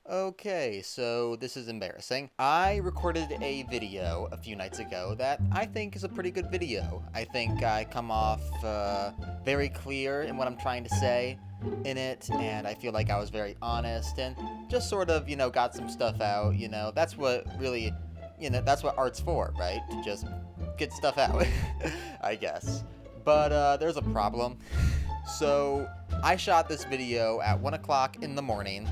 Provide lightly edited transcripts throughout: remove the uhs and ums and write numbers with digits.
Okay, so this is embarrassing. I recorded a video a few nights ago that I think is a pretty good video. I think I come off very clear in what I'm trying to say in it, and I feel like I was very honest and just sort of, got some stuff out. That's what really, that's what art's for, right? To just get stuff out, I guess. But there's a problem. So I shot this video at 1 o'clock in the morning,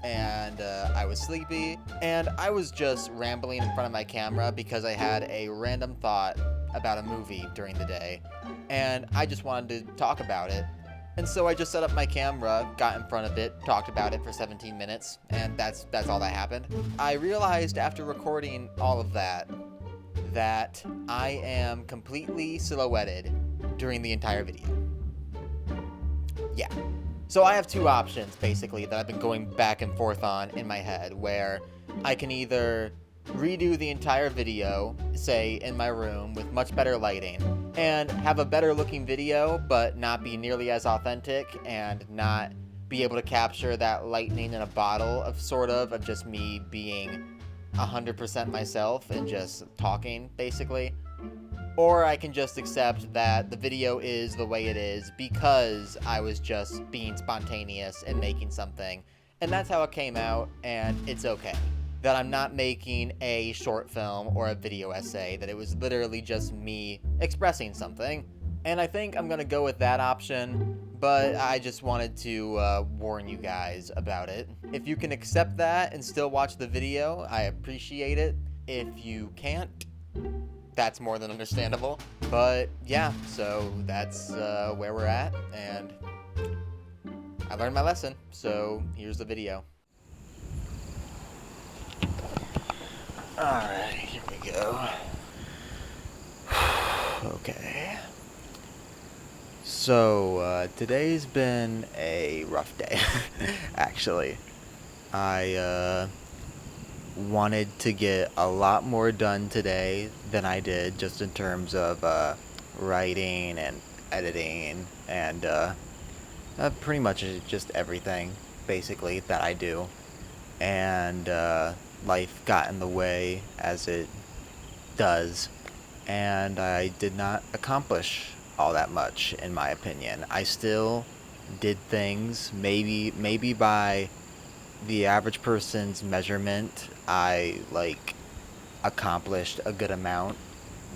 and I was sleepy, and I was just rambling in front of my camera because I had a random thought about a movie during the day, and I just wanted to talk about it. And so I just set up my camera, got in front of it, talked about it for 17 minutes, and that's all that happened. I realized after recording all of that I am completely silhouetted during the entire video. Yeah. So I have two options, basically, that I've been going back and forth on in my head, where I can either redo the entire video, say, in my room with much better lighting, and have a better looking video, but not be nearly as authentic, and not be able to capture that lightning in a bottle of just me being 100% myself and just talking, basically. Or I can just accept that the video is the way it is because I was just being spontaneous and making something. And that's how it came out, and it's okay. That I'm not making a short film or a video essay, that it was literally just me expressing something. And I think I'm gonna go with that option, but I just wanted to warn you guys about it. If you can accept that and still watch the video, I appreciate it. If you can't, that's more than understandable. But yeah, so that's where we're at, and I learned my lesson, so here's the video. Alright, here we go. Okay. So, today's been a rough day, actually. I wanted to get a lot more done today than I did, just in terms of writing and editing and pretty much just everything, basically, that I do. And life got in the way, as it does, and I did not accomplish all that much, in my opinion. I still did things, maybe by the average person's measurement, I accomplished a good amount,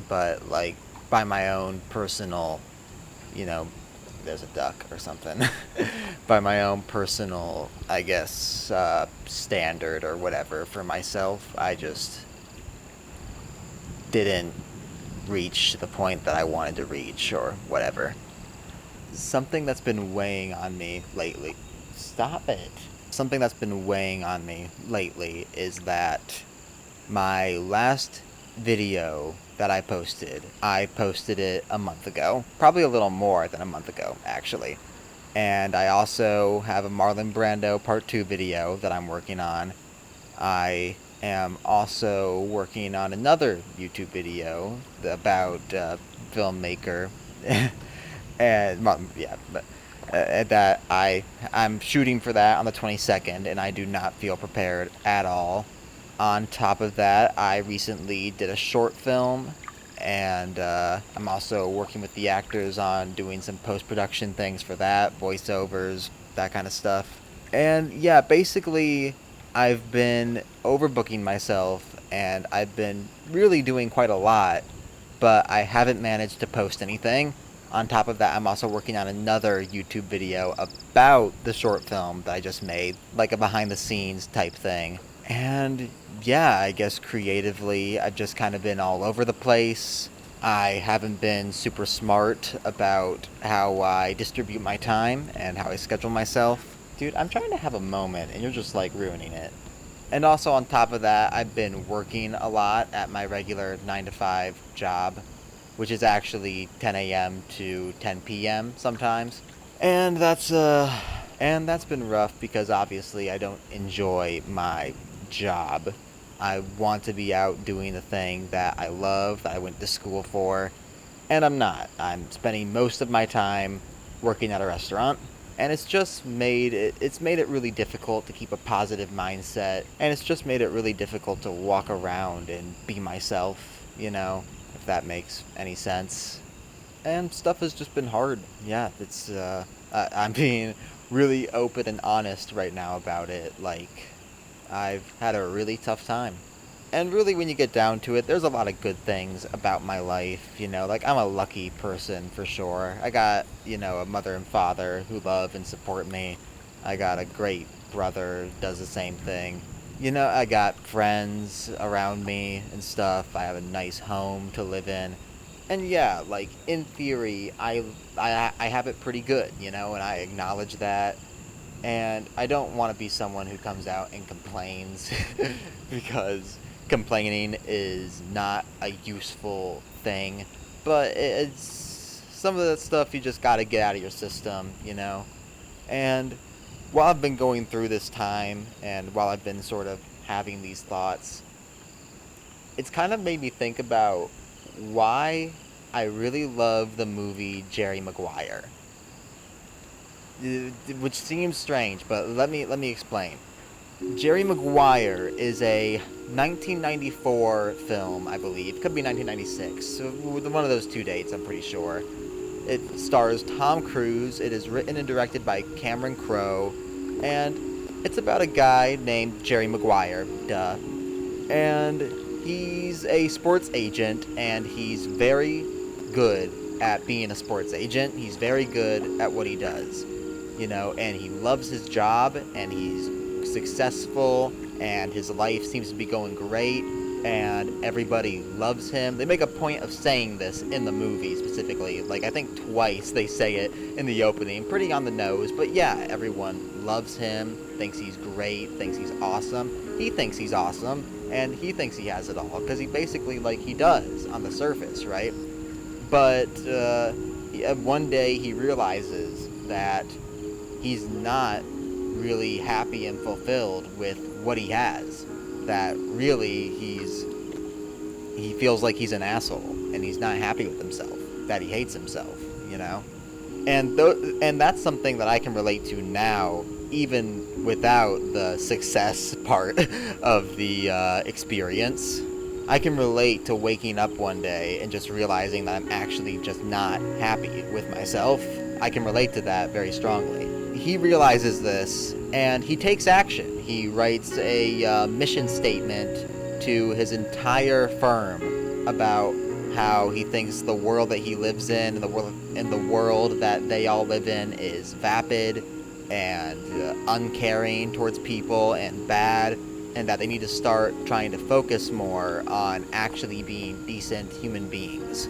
but by my own personal, there's a duck or something. By my own personal, I guess, standard or whatever for myself, I just didn't reach the point that I wanted to reach or whatever. Something that's been weighing on me lately. Stop it. Something that's been weighing on me lately is that my last video that I posted it a month ago. Probably a little more than a month ago, actually. And I also have a Marlon Brando Part 2 video that I'm working on. I am also working on another YouTube video about filmmaker. And, well, yeah, but that I'm shooting for that on the 22nd, and I do not feel prepared at all. On top of that, I recently did a short film, and I'm also working with the actors on doing some post-production things for that, voiceovers, that kind of stuff. And yeah, basically, I've been overbooking myself, and I've been really doing quite a lot, but I haven't managed to post anything. On top of that, I'm also working on another YouTube video about the short film that I just made, like a behind-the-scenes type thing. And yeah, I guess creatively, I've just kind of been all over the place. I haven't been super smart about how I distribute my time and how I schedule myself. Dude, I'm trying to have a moment, and you're just, ruining it. And also on top of that, I've been working a lot at my regular 9-to-5 job, which is actually 10 a.m. to 10 p.m. sometimes. And that's been rough because obviously I don't enjoy my job. I want to be out doing the thing that I love, that I went to school for, and I'm not. I'm spending most of my time working at a restaurant, And it's made it really difficult to keep a positive mindset, and it's just made it really difficult to walk around and be myself, if that makes any sense. And stuff has just been hard. Yeah, I'm being really open and honest right now about it. Like, I've had a really tough time. And really, when you get down to it, there's a lot of good things about my life, like, I'm a lucky person for sure. I got, a mother and father who love and support me. I got a great brother who does the same thing. I got friends around me and stuff. I have a nice home to live in. And yeah, like, in theory, I have it pretty good, and I acknowledge that. And I don't want to be someone who comes out and complains because complaining is not a useful thing. But it's some of that stuff you just got to get out of your system, And while I've been going through this time and while I've been sort of having these thoughts, it's kind of made me think about why I really love the movie Jerry Maguire. Which seems strange, but let me explain. Jerry Maguire is a 1994 film, I believe. Could be 1996. So one of those two dates, I'm pretty sure. It stars Tom Cruise. It is written and directed by Cameron Crowe. And it's about a guy named Jerry Maguire. Duh. And he's a sports agent, and he's very good at being a sports agent. He's very good at what he does, and he loves his job, and he's successful, and his life seems to be going great, and everybody loves him. They make a point of saying this in the movie specifically. Like, I think twice they say it in the opening. Pretty on the nose, but yeah, everyone loves him, thinks he's great, thinks he's awesome. He thinks he's awesome, and he thinks he has it all, because he basically, he does on the surface, right? But one day he realizes that he's not really happy and fulfilled with what he has. That really he feels like he's an asshole, and he's not happy with himself. That he hates himself, And that's something that I can relate to now, even without the success part of the experience. I can relate to waking up one day and just realizing that I'm actually just not happy with myself. I can relate to that very strongly. He realizes this, and he takes action. He writes a mission statement to his entire firm about how he thinks the world that he lives in, and the world that they all live in, is vapid and uncaring towards people and bad, and that they need to start trying to focus more on actually being decent human beings.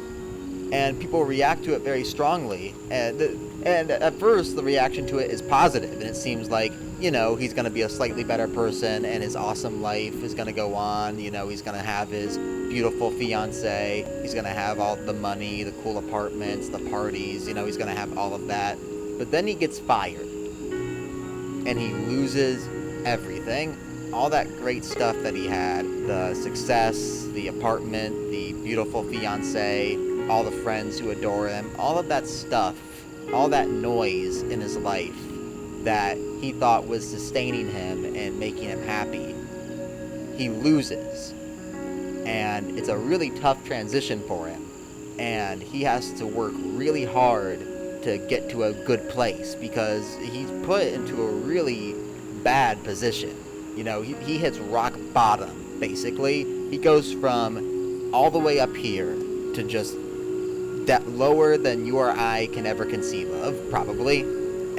And people react to it very strongly, and at first the reaction to it is positive, and it seems like, he's going to be a slightly better person, and his awesome life is going to go on. He's going to have his beautiful fiance, he's going to have all the money, the cool apartments, the parties, he's going to have all of that. But then he gets fired, and he loses everything. All that great stuff that he had, the success, the apartment, the beautiful fiance, all the friends who adore him, all of that stuff, all that noise in his life that he thought was sustaining him and making him happy, he loses. And it's a really tough transition for him. And he has to work really hard to get to a good place, because he's put into a really bad position. He hits rock bottom, basically. He goes from all the way up here to just that lower than you or I can ever conceive of, probably.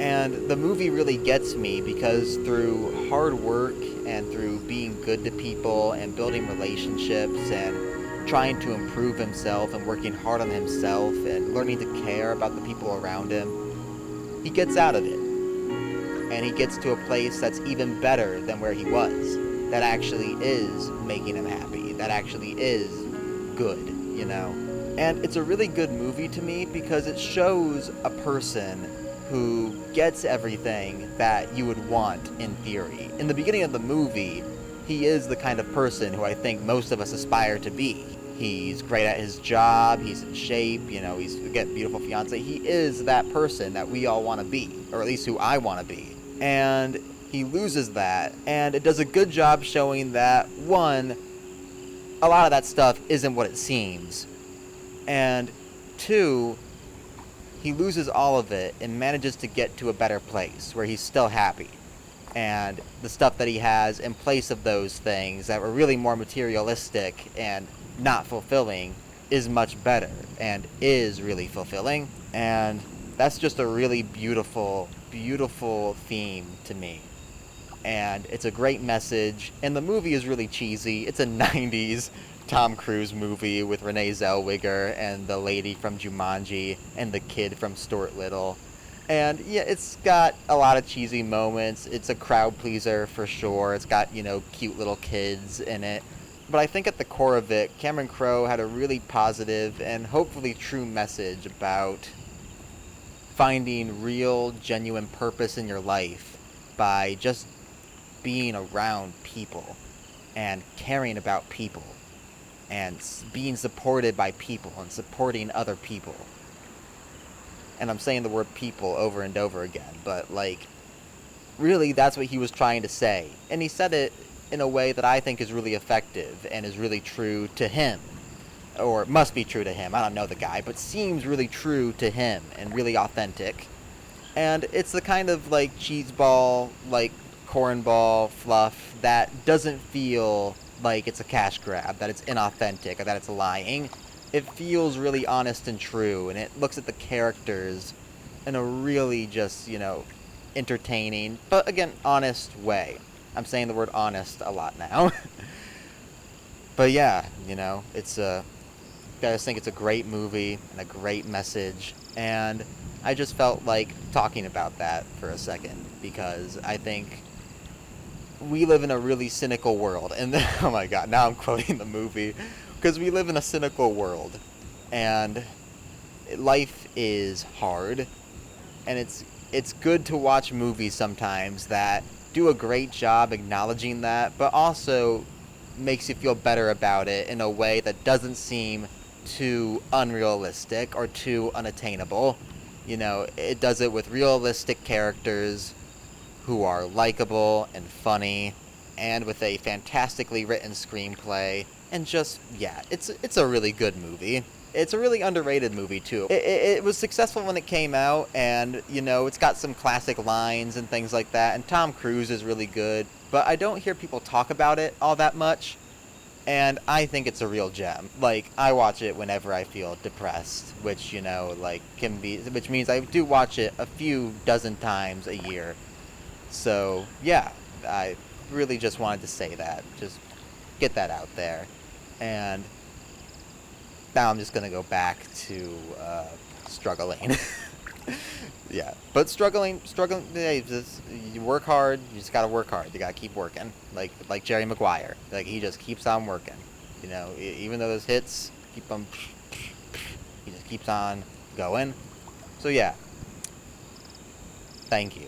And the movie really gets me, because through hard work and through being good to people and building relationships and trying to improve himself and working hard on himself and learning to care about the people around him, he gets out of it. And he gets to a place that's even better than where he was. That actually is making him happy. That actually is good, And it's a really good movie to me, because it shows a person who gets everything that you would want in theory. In the beginning of the movie, he is the kind of person who I think most of us aspire to be. He's great at his job, he's in shape, you know, he's got a beautiful fiance. He is that person that we all want to be, or at least who I want to be. And he loses that, and it does a good job showing that, one, a lot of that stuff isn't what it seems, and two, he loses all of it and manages to get to a better place where he's still happy. And the stuff that he has in place of those things that were really more materialistic and not fulfilling is much better and is really fulfilling. And that's just a really beautiful, beautiful theme to me. And it's a great message. And the movie is really cheesy. It's a 90s Tom Cruise movie with Renee Zellweger and the lady from Jumanji and the kid from Stuart Little. And yeah, it's got a lot of cheesy moments. It's a crowd pleaser for sure. It's got, you know, cute little kids in it. But I think at the core of it, Cameron Crowe had a really positive and hopefully true message about finding real, genuine purpose in your life by just being around people and caring about people and being supported by people and supporting other people. And I'm saying the word people over and over again, but, like, really that's what he was trying to say. And he said it in a way that I think is really effective and is really true to him. Or must be true to him. I don't know the guy, but seems really true to him and really authentic. And it's the kind of, like, cheeseball, like, cornball fluff that doesn't feel like it's a cash grab, that it's inauthentic, or that it's lying. It feels really honest and true, and it looks at the characters in a really just, you know, entertaining, but again, honest way. I'm saying the word honest a lot now. But yeah, you know, it's I just think it's a great movie and a great message, and I just felt like talking about that for a second, because I think we live in a really cynical world, and oh my god, now I'm quoting the movie, because we live in a cynical world, and life is hard, and it's good to watch movies sometimes that do a great job acknowledging that, but also makes you feel better about it in a way that doesn't seem too unrealistic or too unattainable. You know, it does it with realistic characters who are likable and funny, and with a fantastically written screenplay, and just, yeah, it's a really good movie. It's a really underrated movie, too. It was successful when it came out, and, you know, it's got some classic lines and things like that, and Tom Cruise is really good, but I don't hear people talk about it all that much, and I think it's a real gem. Like, I watch it whenever I feel depressed, which, you know, like, which means I do watch it a few dozen times a year. So, yeah, I really just wanted to say that. Just get that out there. And now I'm just going to go back to struggling. Yeah, but struggling, hey, you work hard, you just got to work hard. You got to keep working. Like Jerry Maguire. Like, he just keeps on working. You know, even though those hits, he just keeps on going. So, yeah. Thank you.